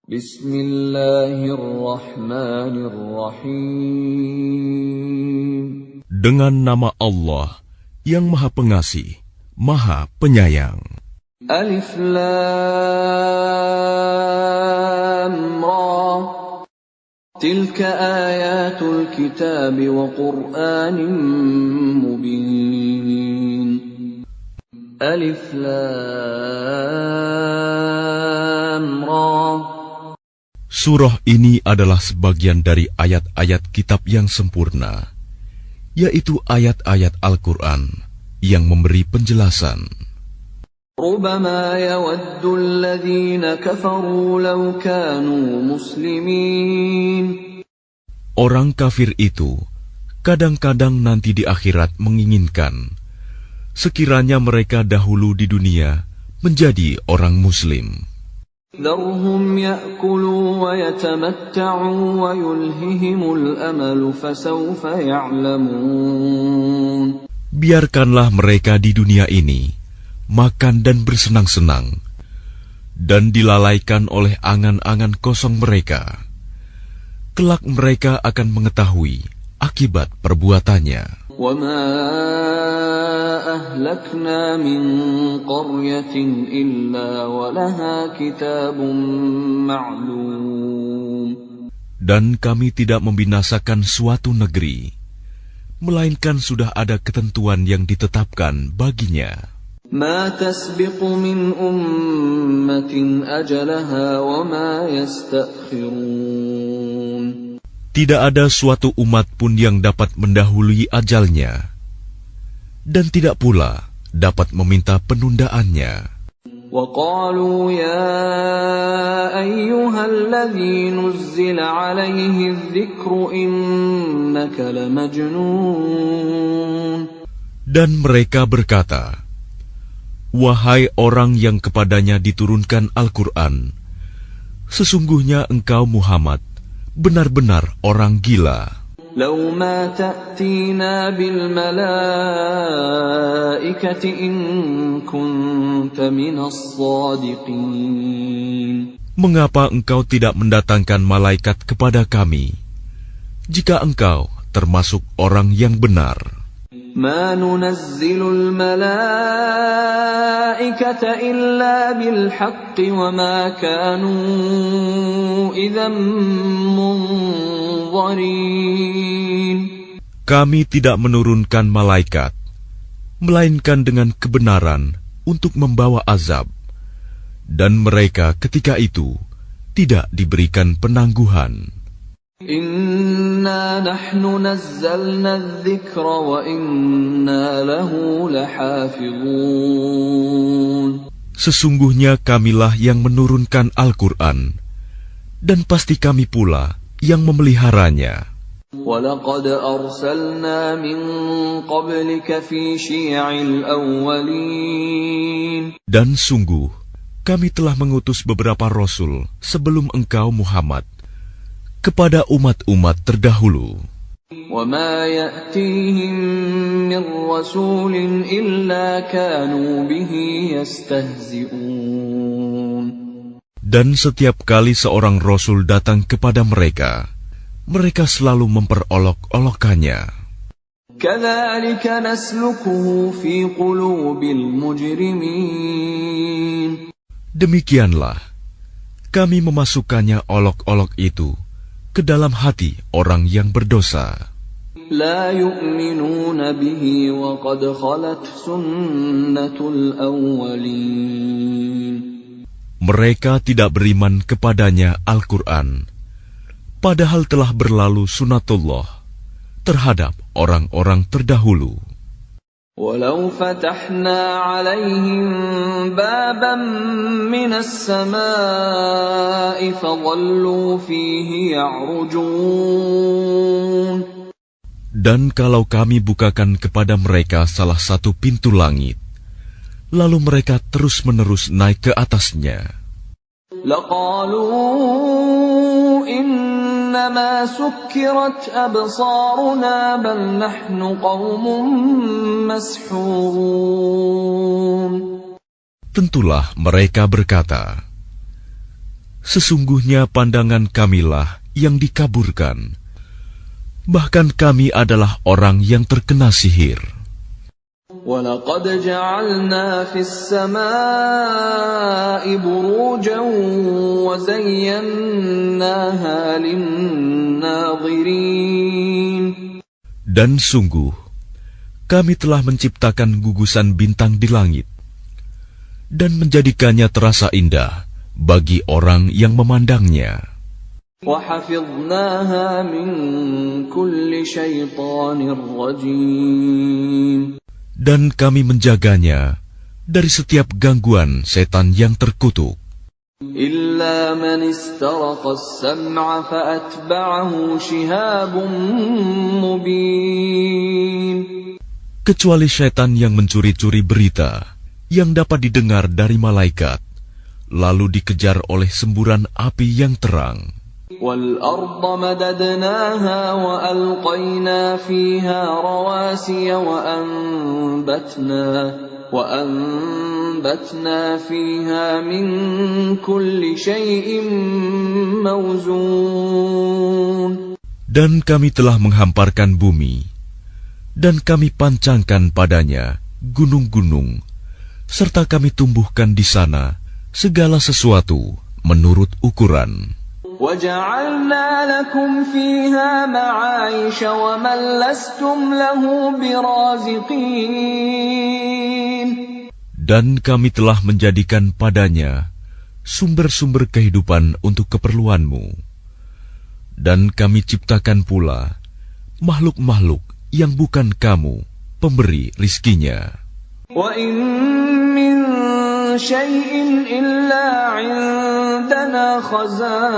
Bismillahirrahmanirrahim. Dengan nama Allah yang Maha Pengasih, Maha Penyayang. Alif Lam Ra. Tilka ayatul kitab wa Qur'anin mubin. Alif Lam Ra. Surah ini adalah sebagian dari ayat-ayat kitab yang sempurna, yaitu ayat-ayat Al-Quran yang memberi penjelasan. ربما يود الذين كفروا لو كانوا مسلمين. Orang kafir itu kadang-kadang nanti di akhirat menginginkan sekiranya mereka dahulu di dunia menjadi orang Muslim. ذرهم يأكلوا ويتمتعوا ويلههم الأمل فسوف يعلمون. Biarkanlah mereka di dunia ini makan dan bersenang-senang, dan dilalaikan oleh angan-angan kosong mereka. Kelak mereka akan mengetahui akibat perbuatannya. وَمَا أَهْلَكْنَا مِنْ قَرْيَةٍ إِلَّا وَلَهَا كِتَابٌ مَعْلُومٌ. Dan kami tidak membinasakan suatu negeri, melainkan sudah ada ketentuan yang ditetapkan baginya. مَا تَسْبِقُ مِنْ أُمَّةٍ أَجَلَهَا وَمَا يَسْتَأْخِرُونَ. Tidak ada suatu umat pun yang dapat mendahului ajalnya, dan tidak pula dapat meminta penundaannya. وَقَالُوا يَا أَيُّهَا الَّذِي نُزِّلَ عَلَيْهِ الذِّكْرُ إِنَّكَ لَمَجْنُونَ. Dan mereka berkata, wahai orang yang kepadanya diturunkan Al-Quran, sesungguhnya engkau Muhammad benar-benar orang gila. لَوْ مَا تَأْتِينَا بِالْمَلَائِكَةِ إِن كُنتَ مِنَ الصَّادِقِينَ. Mengapa engkau tidak mendatangkan malaikat kepada kami, jika engkau termasuk orang yang benar? مَا نُنَزِّلُ الْمَلَائِكَةَ إِلَّا بِالْحَقِّ وَمَا كَانُوا إِذًا مُنظَرِينَ. Kami tidak menurunkan malaikat, melainkan dengan kebenaran untuk membawa azab, dan mereka ketika itu tidak diberikan penangguhan. Inna nahnu nazzalna adh-dhikra wa inna lahu lahafizun. Sesungguhnya kamilah yang menurunkan Al-Quran, dan pasti kami pula yang memeliharanya. وَلَقَدْ أَرْسَلْنَا مِنْ قَبْلِكَ فِي شِيَعِ الْأَوَّلِينَ. Dan sungguh, kami telah mengutus beberapa rasul sebelum engkau Muhammad kepada umat-umat terdahulu. وَمَا يَأْتِيهِمْ مِنْ رَسُولٍ إِلَّا كَانُوا بِهِ يَسْتَهْزِئُونَ. Dan setiap kali seorang rasul datang kepada mereka, mereka selalu memperolok-olokkannya. كَذَلِكَ نَسْلُكُهُ فِي قُلُوبِ الْمُجْرِمِينَ. Demikianlah kami memasukkannya olok-olok itu ke dalam hati orang yang berdosa. لا يؤمنون به وقد خلت سنة الأولين. Mereka tidak beriman kepadanya Al-Quran, padahal telah berlalu sunatullah terhadap orang-orang terdahulu. ولو فتحنا عليهم بابا من السماء فظلوا فيه يعرجون. Dan kalau kami bukakan kepada mereka salah satu pintu langit, lalu mereka terus-menerus naik ke atasnya, لقالوا إنما سكرت أبصارنا بل نحن قوم مسحورون. Tentulah mereka berkata, Sesungguhnya pandangan kamilah yang dikaburkan. Bahkan kami adalah orang yang terkena sihir. وَلَقَدْ جَعَلْنَا فِي السَّمَاءِ بُرُوجًا وَزَيَّنَّاهَا لِلنَّاظِرِينَ. Dan sungguh, kami telah menciptakan gugusan bintang di langit dan menjadikannya terasa indah bagi orang yang memandangnya. وَحَفِظْنَاهَا مِنْ كُلِّ شَيْطَانٍ رَجِيمٍ. Dan kami menjaganya dari setiap gangguan setan yang terkutuk. إِلَّا مَنِ اسْتَرَقَ السَّمْعَ فَأَتْبَعَهُ شِهَابٌ مُبِينٌ. Kecuali setan yang mencuri-curi berita yang dapat didengar dari malaikat, lalu dikejar oleh semburan api yang terang. وَالْأَرْضَ مَدَدْنَاهَا وَأَلْقَيْنَا فِيهَا رَوَاسِيَ وَأَنبَتْنَا فِيهَا مِنْ كُلِّ شَيْءٍ مَوْزُونٍ. Dan kami telah menghamparkan bumi, dan kami pancangkan padanya gunung-gunung, serta kami tumbuhkan di sana segala sesuatu menurut ukuran. وَجَعَلْنَا لَكُمْ فِيهَا مَعَايِشَ وَمَنْ لَسْتُمْ لَهُ بِرَازِقِينَ. Dan kami telah menjadikan padanya sumber-sumber kehidupan untuk keperluanmu. Dan kami ciptakan pula makhluk-makhluk yang bukan kamu pemberi rizkinya. وَإِن مِّن شَيْءٍ إِلَّا عِندَنَا خَزَائِنُهُ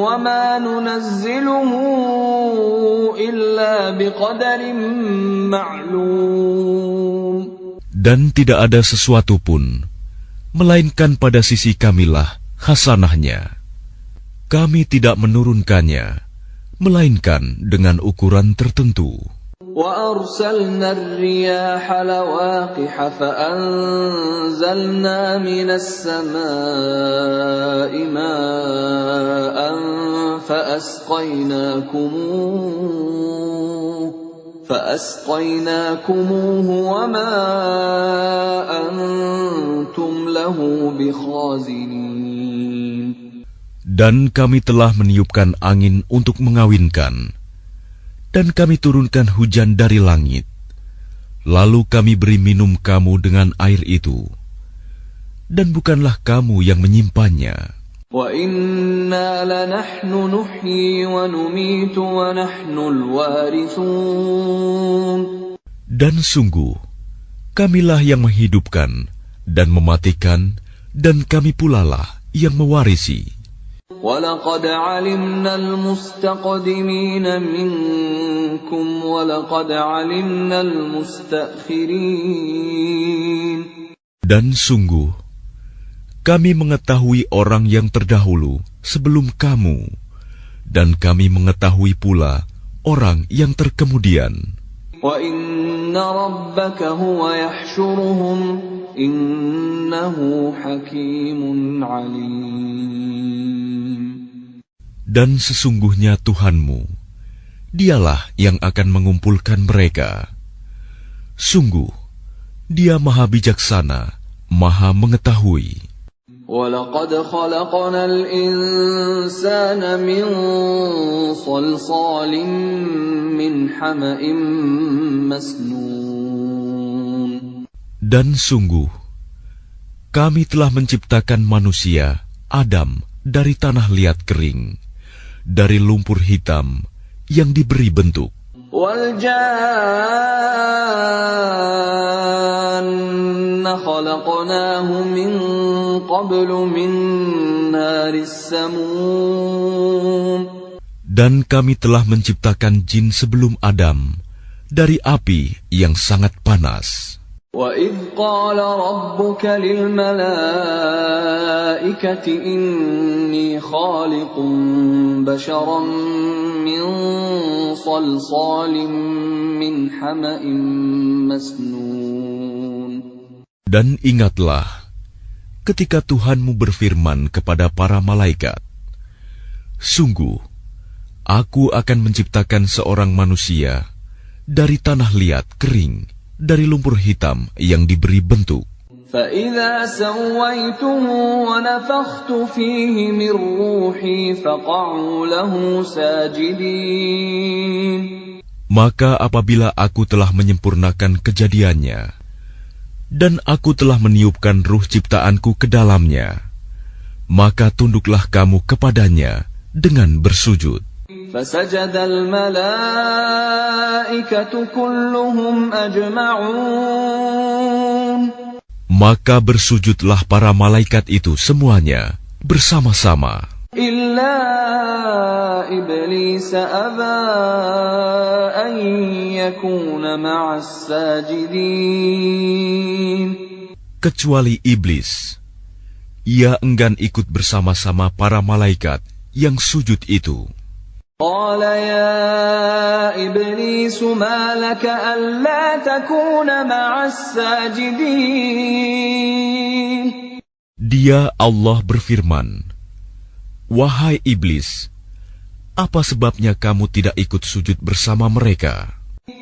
وَمَا نُنَزِّلُهُ إِلَّا بِقَدَرٍ مَّعْلُومٍ. Dan tidak ada sesuatu pun, melainkan pada sisi kamilah hasanahnya. Kami tidak menurunkannya, melainkan dengan ukuran tertentu. وَأَرْسَلْنَا الرِّيَاحَ لَوَاقِحَ فَأَنزَلْنَا مِنَ السَّمَاءِ مَاءً فَأَسْقَيْنَاكُمُوهُ وَمَا أَنْتُمْ لَهُ بِخَازِنِينَ. Dan kami telah meniupkan angin untuk mengawinkan, dan kami turunkan hujan dari langit, lalu kami beri minum kamu dengan air itu, dan bukanlah kamu yang menyimpannya. وَإِنَّا لَنَحْنُ نُحْيِي وَنُمِيتُ وَنَحْنُ الْوَارِثُونَ. Dan sungguh, kamilah yang menghidupkan dan mematikan, dan kami pulalah yang mewarisi. وَلَقَدْ عَلِمْنَا الْمُسْتَقْدِمِينَ مِنكُمْ وَلَقَدْ عَلِمْنَا الْمُسْتَأْخِرِينَ. Dan sungguh, kami mengetahui orang yang terdahulu sebelum kamu, dan kami mengetahui pula orang yang terkemudian. وَإِنَّ رَبَّكَ هُوَ يَحْشُرُهُمْ إِنَّهُ حَكِيمٌ عَلِيمٌ. Dan sesungguhnya Tuhanmu, Dialah yang akan mengumpulkan mereka. Sungguh, Dia Maha Bijaksana, Maha Mengetahui. وَلَقَدْ خَلَقْنَا الْإِنسَانَ مِنْ صَلْصَالٍ مِنْ حَمَإٍ مَسْنُونٍ. Dan sungguh, kami telah menciptakan manusia, Adam, dari tanah liat kering, dari lumpur hitam yang diberi bentuk. وَالْجَانَّ خَلَقْنَاهُ مِنْ قَبْلُ مِنْ نَارِ السَّمُومِ. Dan kami telah menciptakan jin sebelum Adam dari api yang sangat panas. وَإِذْ قَالَ رَبُّكَ لِلْمَلَائِكَةِ إِنِّي خَالِقٌ بَشَرًا مِّن صَلْصَالٍ مِّنْ حَمَإٍ مَسْنُونٍ. Dan ingatlah ketika Tuhanmu berfirman kepada para malaikat, "Sungguh, Aku akan menciptakan seorang manusia dari tanah liat kering, dari lumpur hitam yang diberi bentuk. فَإِذَا سَوَّيْتُهُ وَنَفَخْتُ فِيهِ مِنْ رُوحِي فَقَعُوا لَهُ سَاجِدِينَ." Maka apabila aku telah menyempurnakan kejadiannya, dan aku telah meniupkan ruh ciptaanku ke dalamnya, maka tunduklah kamu kepadanya dengan bersujud. فَسَجَدَ الْمَلَائِكَةُ كُلُّهُمْ أَجْمَعُونَ. Maka bersujudlah para malaikat itu semuanya bersama-sama. إِلَّا إِبْلِيسَ أَبَى أَن يَكُونَ مَعَ السَّاجِدِينَ. Kecuali iblis, ia enggan ikut bersama-sama para malaikat yang sujud itu. قال يا إبليس ما لك ألا تكون مع الساجدين. Dia Allah berfirman, "Wahai iblis, apa sebabnya kamu tidak ikut sujud bersama mereka?"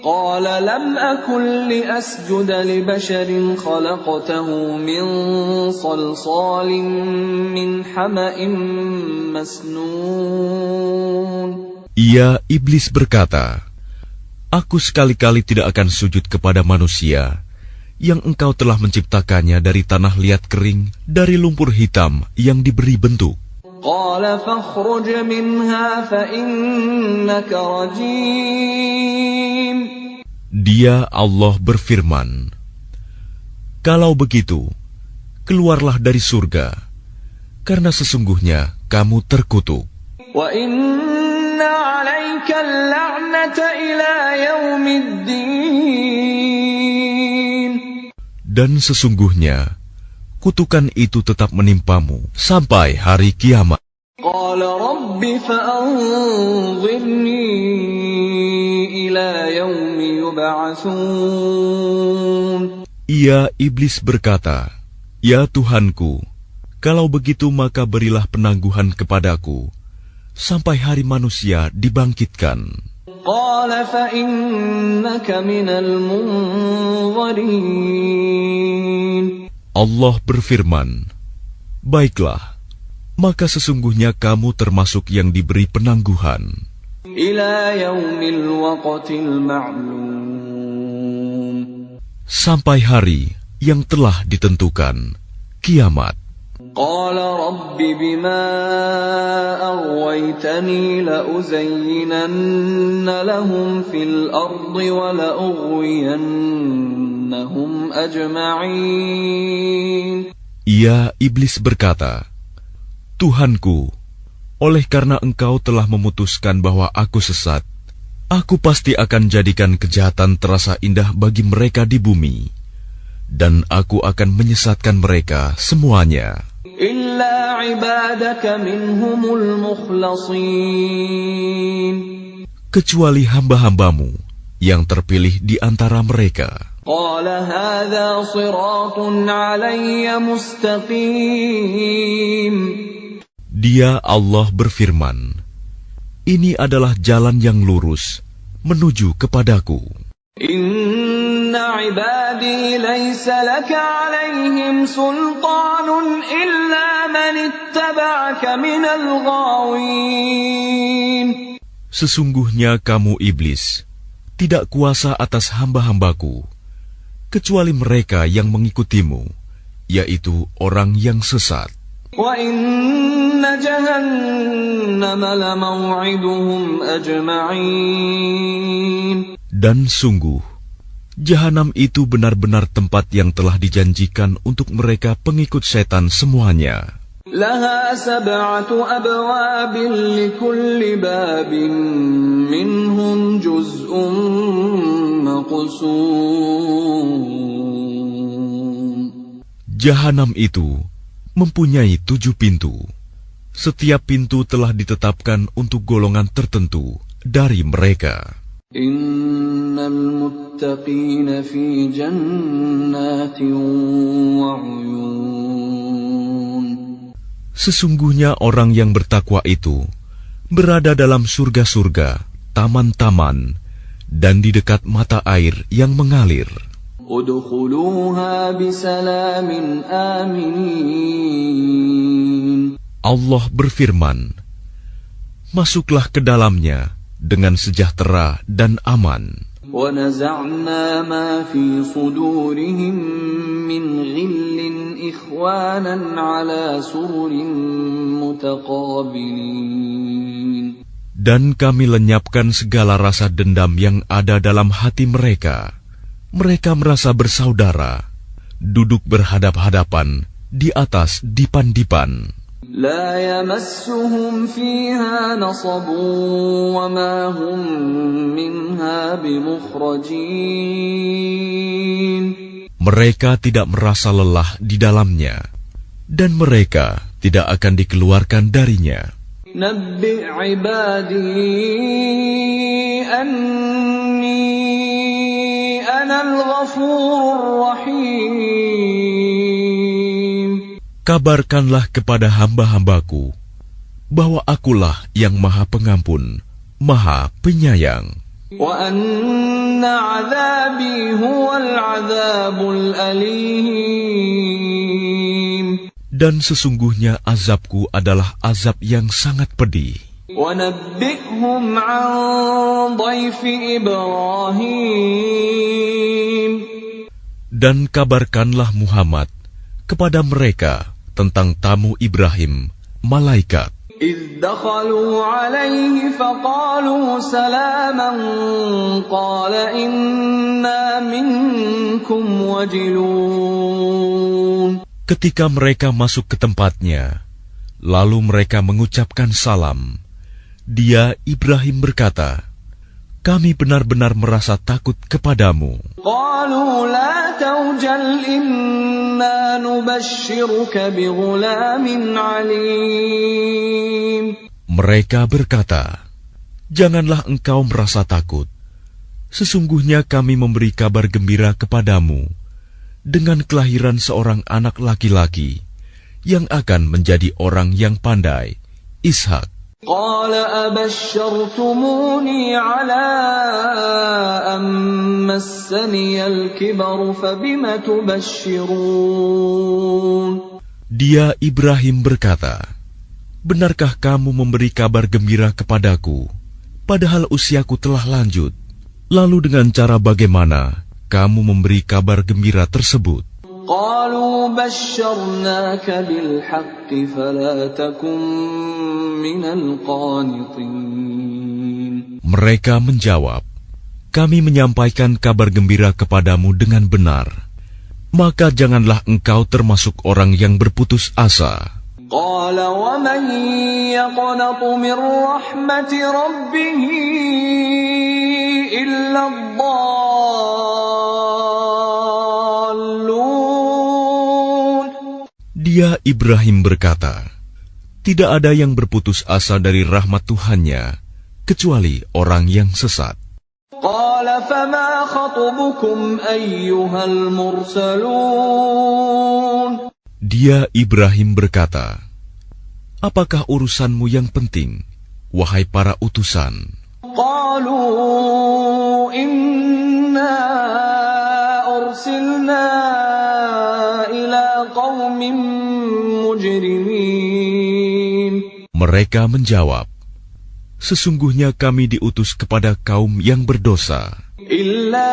قال لم أكن لأسجد لبشر خلقته من صلصال من حمأ مسنون. Ia, iblis berkata, "Aku sekali-kali tidak akan sujud kepada manusia yang engkau telah menciptakannya dari tanah liat kering, dari lumpur hitam yang diberi bentuk." قال فاخرج منها فإنك رجيم. Dia, Allah berfirman, "Kalau begitu, keluarlah dari surga, karena sesungguhnya kamu terkutuk. وَإِنَّ عَلَيْكَ اللَّعْنَةَ إِلَى يَوْمِ الدِّينِ. Dan sesungguhnya kutukan itu tetap menimpamu sampai hari kiamat." قَالَ رَبِّ فَأَنظِرْنِي إِلَى يَوْمِ يُبْعَثُونَ. Ia, iblis berkata, "Ya Tuhanku, kalau begitu maka berilah penangguhan kepadaku sampai hari manusia dibangkitkan." قَالَ فَإِنَّكَ مِنَ الْمُنظَرِينَ. Allah berfirman, "Baiklah, maka sesungguhnya kamu termasuk yang diberi penangguhan إِلَى يَوْمِ الْوَقْتِ الْمَعْلُومِ. sampai hari yang telah ditentukan, kiamat." قال رب بما أغويتني لأزينن لهم في الأرض ولأغوينهم أجمعين. Ia, iblis berkata, "Tuhanku, oleh karena engkau telah memutuskan bahwa aku sesat, aku pasti akan jadikan kejahatan terasa indah bagi mereka di bumi, dan aku akan menyesatkan mereka semuanya. إلا عبادك منهم المخلصين. Kecuali hamba-hambamu yang terpilih di antara mereka." قال هذا صراط علي مستقيم. Dia, Allah berfirman, "Ini adalah jalan yang lurus menuju kepadaku. إن عبادي ليس لك عليهم سلطان إلا من اتبعك من الغاوين." Sesungguhnya kamu iblis tidak kuasa atas hamba-hambaku, kecuali mereka yang mengikutimu, yaitu orang yang sesat. وَإِنَّ جَهَنَّمَ لَمَوْعِدُهُمْ أَجْمَعِينَ. Dan sungguh, Jahanam itu benar-benar tempat yang telah dijanjikan untuk mereka pengikut setan semuanya. لَهَا 7 أَبْوَابٍ لِكُلِّ بَابٍ مِّنْهُمْ جُزْءٌ مَّقْسُومٌ. Jahanam itu mempunyai 7 pintu. Setiap pintu telah ditetapkan untuk golongan tertentu dari mereka. Innal muttaqina fi jannatin wa 'uyun. Sesungguhnya orang yang bertakwa itu berada dalam surga-surga, taman-taman, dan di dekat mata air yang mengalir. Udkhuluha bisalamin aminin. Allah berfirman, masuklah ke dalamnya dengan sejahtera dan aman. وَنَزَعْنَا مَا فِي صُدُورِهِم مِّنْ غِلٍّ إِخْوَانًا عَلَى سُرُرٍ مُتَقَابِلِينَ. Dan kami lenyapkan segala rasa dendam yang ada dalam hati mereka. Mereka merasa bersaudara, duduk berhadap-hadapan di atas dipan-dipan. لا يمسهم فيها نصب وما هم منها بمخرجين. Mereka tidak merasa lelah di dalamnya, dan mereka tidak akan dikeluarkan darinya. نبئ عبادي أني أنا الغفور الرحيم. Kabarkanlah kepada hamba-hambaku bahwa akulah yang Maha Pengampun, Maha Penyayang. وَأَنَّ عَذَابِي هُوَ الْعَذَابُ الْأَلِيمُ. Dan sesungguhnya azabku adalah azab yang sangat pedih. وَنَبِّئْهُمْ عَنْ ضَيْفِ إِبْرَاهِيمَ. Dan kabarkanlah Muhammad kepada mereka tentang tamu Ibrahim, malaikat. إِذْ دَخَلُوا عَلَيْهِ فَقَالُوا سَلَامًا قَالَ إِنَّا مِنكُمْ وَجِلُونَ. Ketika mereka masuk ke tempatnya, lalu mereka mengucapkan salam. Dia, Ibrahim, berkata, kami benar-benar merasa takut kepadamu. قَالُوا لَا تَوْجَلْ إِنَّا نُبَشِّرُكَ بِغُلَامٍ عَلِيمٍ. Mereka berkata, janganlah engkau merasa takut. Sesungguhnya kami memberi kabar gembira kepadamu dengan kelahiran seorang anak laki-laki yang akan menjadi orang yang pandai, Ishak. قال أبشرتموني على أن مسني الكبر فبم تبشرون. Dia, Ibrahim, berkata, benarkah kamu memberi kabar gembira kepadaku, padahal usiaku telah lanjut? Lalu dengan cara bagaimana kamu memberi kabar gembira tersebut? قالوا بشرناك بالحق فلا تكن من القانطين. Mereka menjawab, kami menyampaikan kabar gembira kepadamu dengan benar, maka janganlah engkau termasuk orang yang berputus asa. قال ومن يقنط من رحمة ربه إلا الضالون. Dia, Ibrahim, berkata, tidak ada yang berputus asa dari rahmat Tuhannya, kecuali orang yang sesat. قال فما خطبكم أيها المرسلون. Dia, Ibrahim, berkata, apakah urusanmu yang penting, wahai para utusan? قالوا إنا أرسلنا إلى قوم مجرمين. Mereka menjawab, sesungguhnya kami diutus kepada kaum yang berdosa. إلا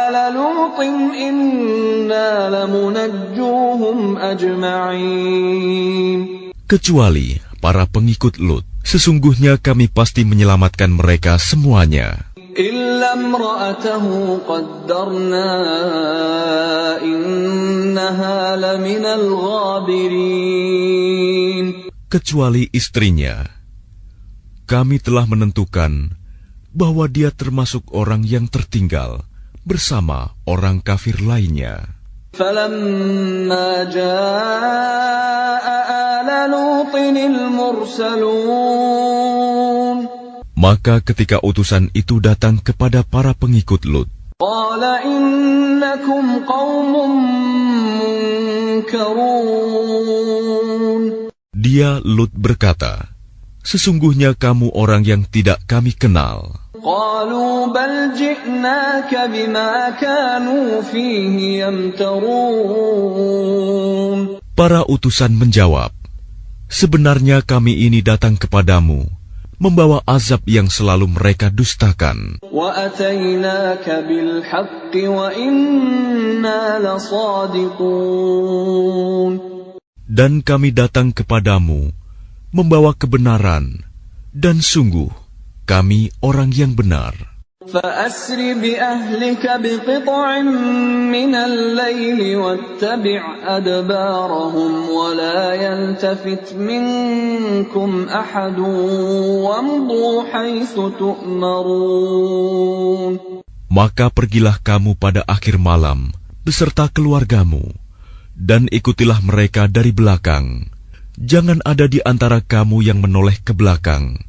آل لوط إنا لمنجوهم أجمعين. Kecuali para pengikut Lut, sesungguhnya kami pasti menyelamatkan mereka semuanya. إلا امرأته قدرنا إنها لمن الغابرين. Kecuali istrinya, kami telah menentukan bahwa dia termasuk orang yang tertinggal bersama orang kafir lainnya. فلما جاء آل لوط المرسلون. Maka ketika utusan itu datang kepada para pengikut Lut, قال إنكم قوم منكرون. Dia Lut berkata, sesungguhnya kamu orang yang tidak kami kenal. قالوا بل جئناك بما كانوا فيه يمترون. Para utusan menjawab, sebenarnya kami ini datang kepadamu, membawa azab yang selalu mereka dustakan. وَأَتَيْنَاكَ بِالْحَقِّ وَإِنَّا لَصَادِقُونَ. Dan kami datang kepadamu, membawa kebenaran, dan sungguh, kami orang yang benar. فَأَسْرِ بِأَهْلِكَ بِقِطْعٍ مِّنَ اللَّيْلِ وَاتَّبِعْ أَدْبَارَهُمْ وَلَا يَلْتَفِتْ مِنكُمْ أَحَدٌ وَامْضُوا حَيْثُ تُؤْمَرُونَ. Maka pergilah kamu pada akhir malam beserta keluargamu, dan ikutilah mereka dari belakang. Jangan ada di antara kamu yang menoleh ke belakang.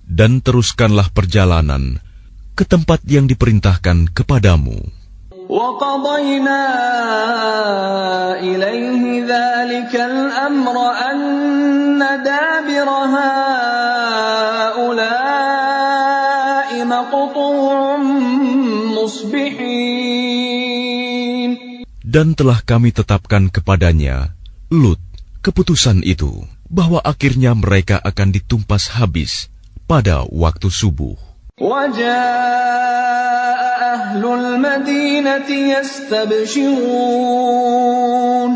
Dan teruskanlah perjalanan ke tempat yang diperintahkan kepadamu. وَقَضَيْنَا إِلَيْهِ ذَلِكَ الْأَمْرَ أَنَّ دَابِرَ هَٰؤُلَاءِ مَقْطُوعٌ مُصْبِحِينَ. Dan telah kami tetapkan kepadanya, Lut, keputusan itu, bahwa akhirnya mereka akan ditumpas habis pada waktu subuh. وَجَاءَ أَهْلُ الْمَدِينَةِ يَسْتَبْشِرُونَ.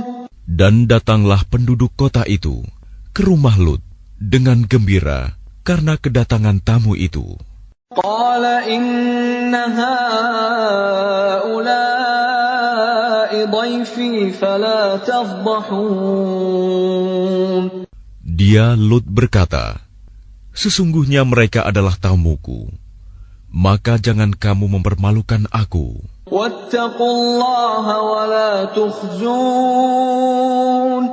Dan datanglah penduduk kota itu ke rumah Lut dengan gembira karena kedatangan tamu itu. قَالَ إِنَّ هَٰؤُلَاءِ ضَيْفِي فَلَا تَفْضَحُونِ. Dia Lut berkata, sesungguhnya mereka adalah tamuku, maka jangan kamu mempermalukan aku. وَاتَّقُوا اللَّهَ وَلَا تُخْزُونِ.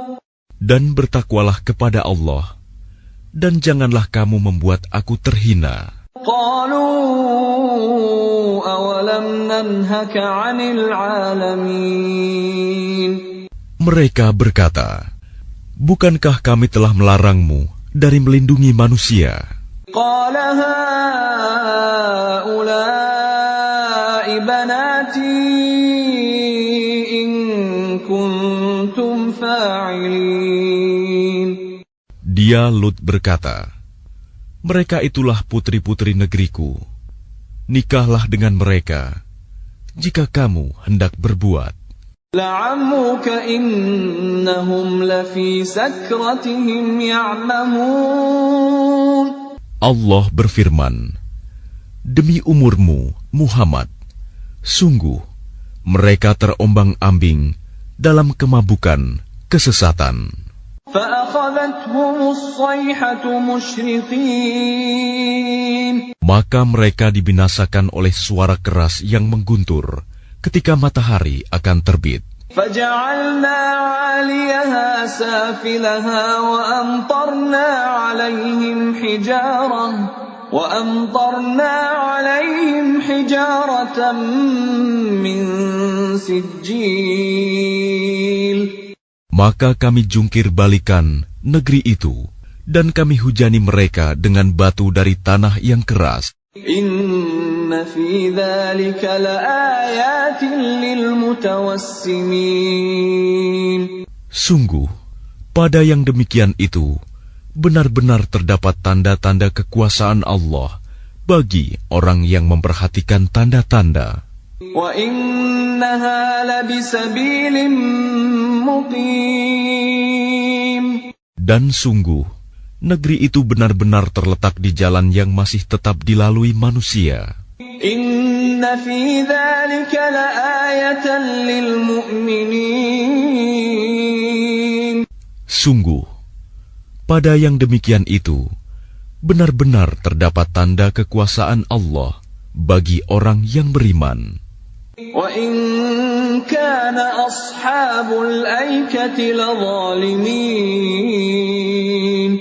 Dan bertakwalah kepada Allah, dan janganlah kamu membuat aku terhina. قَالُوا أَوَلَمْ نَنْهَكَ عَنِ الْعَالَمِينَ. Mereka berkata, bukankah kami telah melarangmu dari melindungi manusia? قَالَ هَٰؤُلَاءِ بَنَاتِي إِن كُنتُمْ فَاعِلِينَ. Dia Lut berkata, mereka itulah putri-putri negeriku. Nikahlah dengan mereka, jika kamu hendak berbuat. لَعَمْرُكَ إِنَّهُمْ لَفِي سَكْرَتِهِمْ يَعْمَهُونَ. Allah berfirman, demi umurmu, Muhammad, sungguh mereka terombang-ambing dalam kemabukan, kesesatan. فَأَخَذَتْهُمُ الصَّيْحَةُ مُشْرِقِينَ. Maka mereka dibinasakan oleh suara keras yang mengguntur ketika matahari akan terbit. فَجَعَلْنَا عَالِيَهَا سَافِلَهَا وَأَمْطَرْنَا عَلَيْهِمْ حِجَارَةً مِّن سِجِّيلٍ. Maka kami jungkir balikan negeri itu, dan kami hujani mereka dengan batu dari tanah yang keras. Inna fi dzalika laayatin lilmutawassimin. Sungguh, pada yang demikian itu, benar-benar terdapat tanda-tanda kekuasaan Allah bagi orang yang memperhatikan tanda-tanda. Wa innaha labisabilin muqim. Dan sungguh, negeri itu benar-benar terletak di jalan yang masih tetap dilalui manusia. Inna fi dzalika laayatan lil mu'minin. Sungguh, pada yang demikian itu, benar-benar terdapat tanda kekuasaan Allah bagi orang yang beriman. Wa in kana ashabul aikati ladzalimin.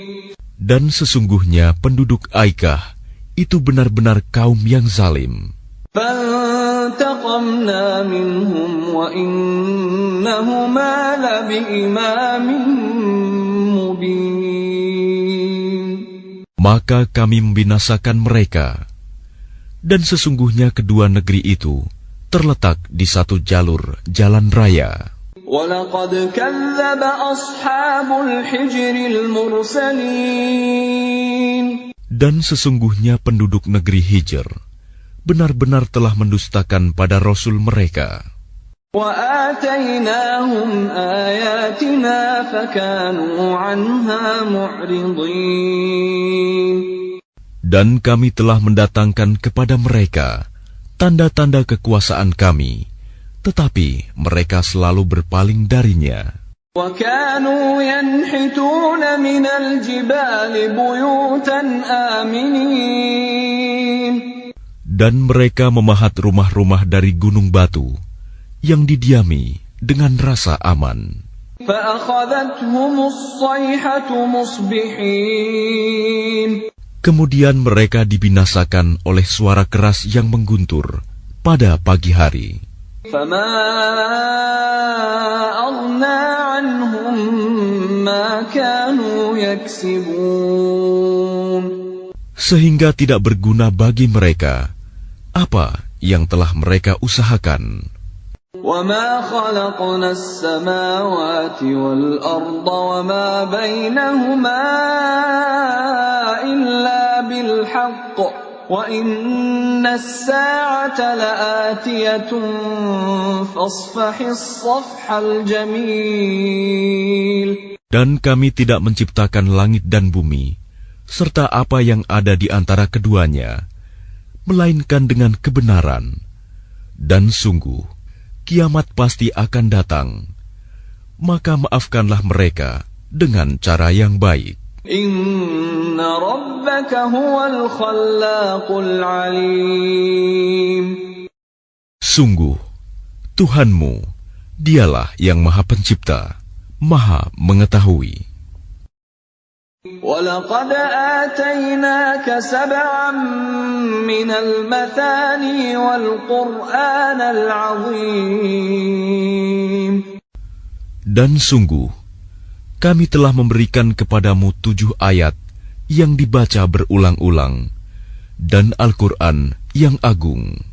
Dan sesungguhnya penduduk Aikah itu benar-benar kaum yang zalim. فَانْتَقَمْنَا مِنْهُمْ وَإِنَّهُمَا لَبِإِمَامٍ مُبِينٍ. maka kami membinasakan mereka. Dan sesungguhnya kedua negeri itu terletak di satu jalur jalan raya. وَلَقَدْ كَذَّبَ أَصْحَابُ الْحِجْرِ الْمُرْسَلِينَ. Dan sesungguhnya penduduk negeri Hijr benar-benar telah mendustakan pada Rasul mereka. وَآتَيْنَاهُمْ آيَاتِنَا فَكَانُوا عَنْهَا مُعْرِضِينَ. Dan kami telah mendatangkan kepada mereka tanda-tanda kekuasaan kami, tetapi mereka selalu berpaling darinya. وَكَانُوا يَنْحِتُونَ مِنَ الْجِبَالِ بُيُوتًا آمِنِينَ. Dan mereka memahat rumah-rumah dari gunung batu yang didiami dengan rasa aman. فَأَخَذَتْهُمُ الصَّيْحَةُ مُصْبِحِينَ. Kemudian mereka dibinasakan oleh suara keras yang mengguntur pada pagi hari. فَمَا أَغْنَى عَنْهُمْ مَا كَانُوا يَكْسِبُونَ. Sehingga tidak berguna bagi mereka apa yang telah mereka usahakan. وَمَا خَلَقْنَا السَّمَاوَاتِ وَالْأَرْضَ وَمَا بَيْنَهُمَا إِلَّا بِالْحَقِّ وَإِنَّ السَّاعَةَ لَآتِيَةٌ فَاصْفَحِ الصَّفْحَ الْجَمِيلَ. Dan kami tidak menciptakan langit dan bumi serta apa yang ada di antara keduanya, melainkan dengan kebenaran. Dan sungguh, kiamat pasti akan datang. Maka maafkanlah mereka dengan cara yang baik. Inna rabbaka huwal khallaqul alim. Sungguh, Tuhanmu, dialah yang Maha Pencipta, Maha Mengetahui. وَلَقَدْ آتَيْنَاكَ سَبْعًا مِنَ الْمَثَانِي وَالْقُرْآنَ الْعَظِيمَ. Dan sungguh, kami telah memberikan kepadamu 7 ayat yang dibaca berulang-ulang, dan Al-Quran yang agung.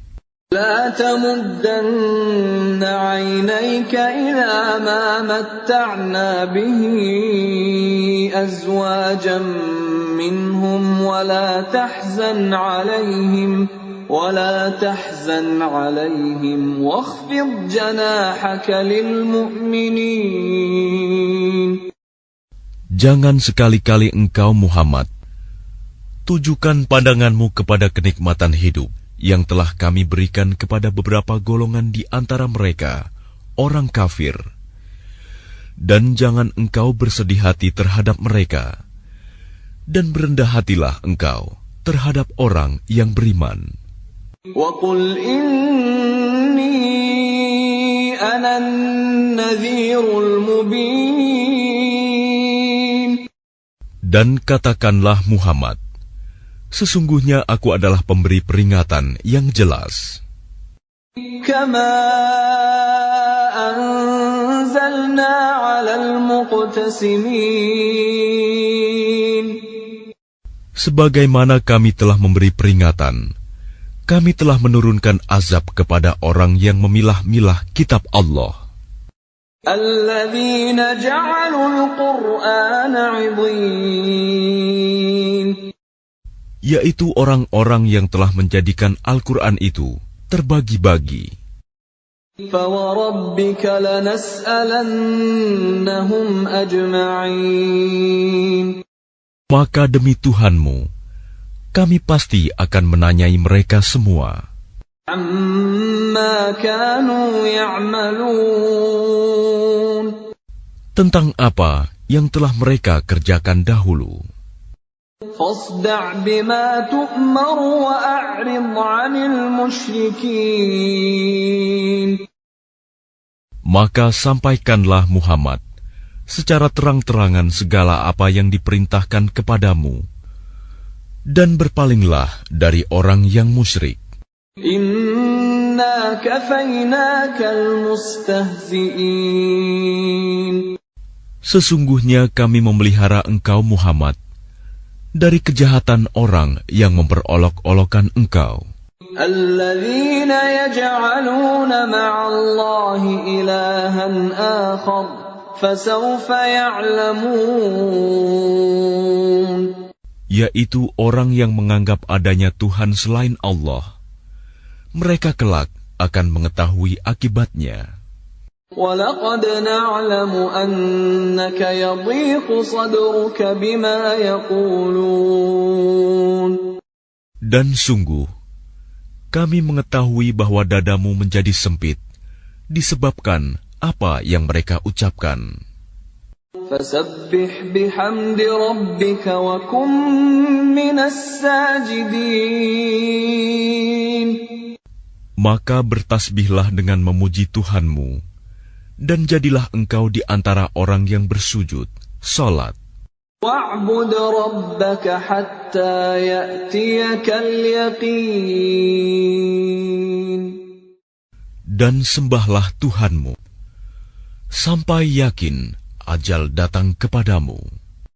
لا تمدن عينيك إلى ما متعنا به أزواجا منهم ولا تحزن عليهم واخفض جناحك للمؤمنين. Jangan sekali-kali engkau Muhammad tujukan pandanganmu kepada kenikmatan hidup yang telah kami berikan kepada beberapa golongan di antara mereka, orang kafir. Dan jangan engkau bersedih hati terhadap mereka, dan berendah hatilah engkau terhadap orang yang beriman. وَقُلْ إِنِّي أَنَا النَّذِيرُ الْمُبِينُ. Dan katakanlah Muhammad, sesungguhnya aku adalah pemberi peringatan yang jelas. كَمَا أَنزَلْنَا عَلَى الْمُقْتَسِمِينَ. Sebagaimana kami telah memberi peringatan, kami telah menurunkan azab kepada orang yang memilah-milah kitab Allah. الَّذِينَ جَعَلُوا الْقُرْآنَ عِضِينَ. Yaitu orang-orang yang telah menjadikan Al-Quran itu terbagi-bagi. فَوَرَبِّكَ لَنَسْأَلَنَّهُمْ أَجْمَعِينَ. Maka demi Tuhanmu, kami pasti akan menanyai mereka semua. عَمَّا كَانُوا يَعْمَلُونَ. Tentang apa yang telah mereka kerjakan dahulu. فاصدع بما تؤمر وأعرض عن المشركين. Maka sampaikanlah Muhammad secara terang-terangan segala apa yang diperintahkan kepadamu, dan berpalinglah dari orang yang musyrik. Inna kafaynakal mustahzi'in. Sesungguhnya kami memelihara engkau Muhammad dari kejahatan orang yang memperolok-olokkan engkau. الذين يجعلون مع الله إلها آخر فسوف يعلمون. Yaitu orang yang menganggap adanya Tuhan selain Allah. Mereka kelak akan mengetahui akibatnya. وَلَقَدْ نَعْلَمُ أَنَّكَ يَضِيقُ صَدْرُكَ بِمَا يَقُولُونَ. Dan sungguh, kami mengetahui bahwa dadamu menjadi sempit disebabkan apa yang mereka ucapkan. فَسَبِّحْ بِحَمْدِ رَبِّكَ وَكُن مِّنَ السَّاجِدِينَ. Maka bertasbihlah dengan memuji Tuhanmu, dan jadilah engkau di antara orang yang bersujud, salat. وَاعْبُدْ رَبَّكَ حَتَّى يَأْتِيَكَ الْيَقِينُ. Dan sembahlah Tuhanmu, sampai yakin ajal datang kepadamu.